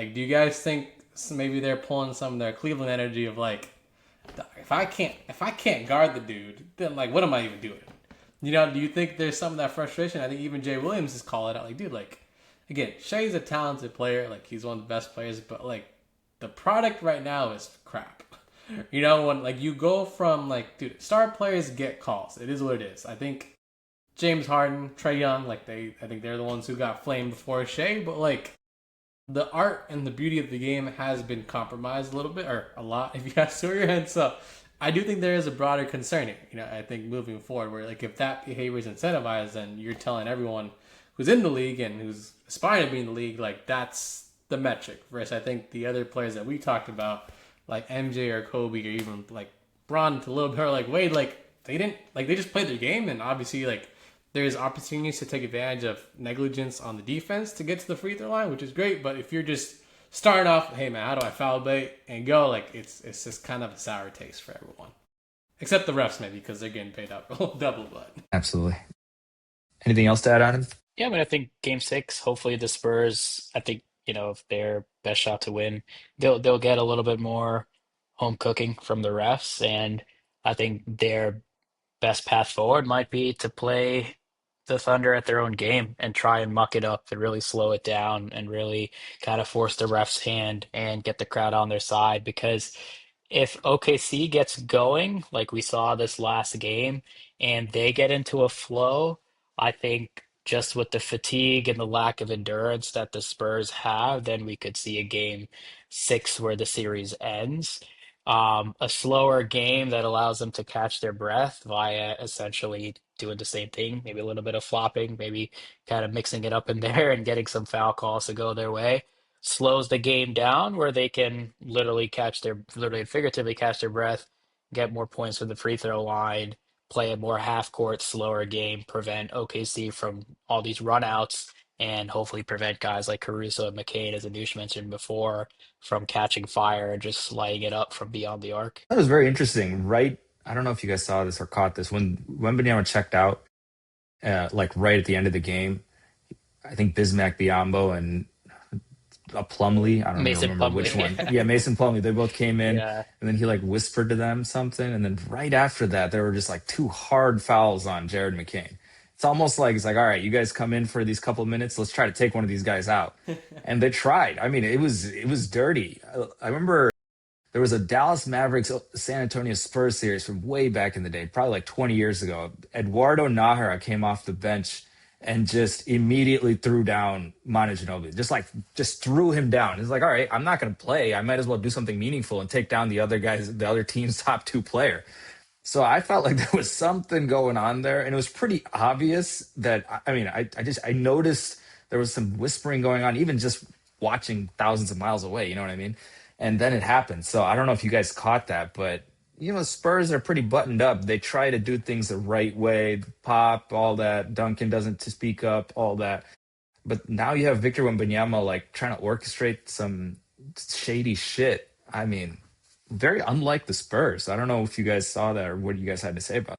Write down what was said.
Like, do you guys think maybe they're pulling some of their Cleveland energy of like, if I can't guard the dude, then like, what am I even doing? Do you think there's some of that frustration? I think even Jay Williams is calling it out. Like, dude, like, again, Shea's a talented player. Like, he's one of the best players, but like, the product right now is crap. When like you go from like, dude, star players get calls. It is what it is. I think James Harden, Trey Young, like I think they're the ones who got flamed before Shea, but like the art and the beauty of the game has been compromised a little bit or a lot, if you guys saw your hand. So I do think there is a broader concern here. I think moving forward, where like if that behavior is incentivized, then you're telling everyone who's in the league and who's aspiring to be in the league, like that's the metric. Versus I think the other players that we talked about, like MJ or Kobe or even like Bron to a little bit or like Wade, like they didn't like they just played their game and obviously like there's opportunities to take advantage of negligence on the defense to get to the free throw line, which is great. But if you're just starting off, hey man, how do I foul bait and go? Like it's just kind of a sour taste for everyone, except the refs maybe because they're getting paid out double. But Absolutely. Anything else to add on him? Yeah, I mean, I think game 6, hopefully the Spurs, I think, if their best shot to win, they'll get a little bit more home cooking from the refs. And I think their best path forward might be to play the Thunder at their own game and try and muck it up and really slow it down and really kind of force the ref's hand and get the crowd on their side. Because if OKC gets going, like we saw this last game, and they get into a flow, I think just with the fatigue and the lack of endurance that the Spurs have, then we could see a game 6 where the series ends. A slower game that allows them to catch their breath via essentially doing the same thing, maybe a little bit of flopping, maybe kind of mixing it up in there and getting some foul calls to go their way slows the game down where they can literally and figuratively catch their breath, get more points from the free throw line, play a more half court, slower game, prevent OKC from all these runouts, and hopefully prevent guys like Caruso and McCain, as Anush mentioned before, from catching fire and just lighting it up from beyond the arc. That was very interesting. Right. I don't know if you guys saw this or caught this. When Wembanyama checked out, like right at the end of the game, I think Bismack, Biyombo, and Plumlee. I don't even Mason remember which Plumlee. one. Yeah, Mason Plumlee. They both came in, Yeah. and then he like whispered to them something, and then right after that, there were just like two hard fouls on Jared McCain. It's almost like it's like, all right, you guys come in for these couple of minutes. Let's try to take one of these guys out, and they tried. I mean, it was dirty. I remember there was a Dallas Mavericks San Antonio Spurs series from way back in the day, probably like 20 years ago. Eduardo Nahara came off the bench and just immediately threw down Manu Ginobili. Just threw him down. It's like, all right, I'm not gonna play. I might as well do something meaningful and take down the other team's top two player. So I felt like there was something going on there, and it was pretty obvious that I mean, I noticed there was some whispering going on, even just watching thousands of miles away. You know what I mean? And then it happened. So I don't know if you guys caught that, but Spurs are pretty buttoned up. They try to do things the right way, pop, all that. Duncan doesn't to speak up, all that. But now you have Victor Wembanyama like trying to orchestrate some shady shit. I mean, very unlike the Spurs. I don't know if you guys saw that or what you guys had to say about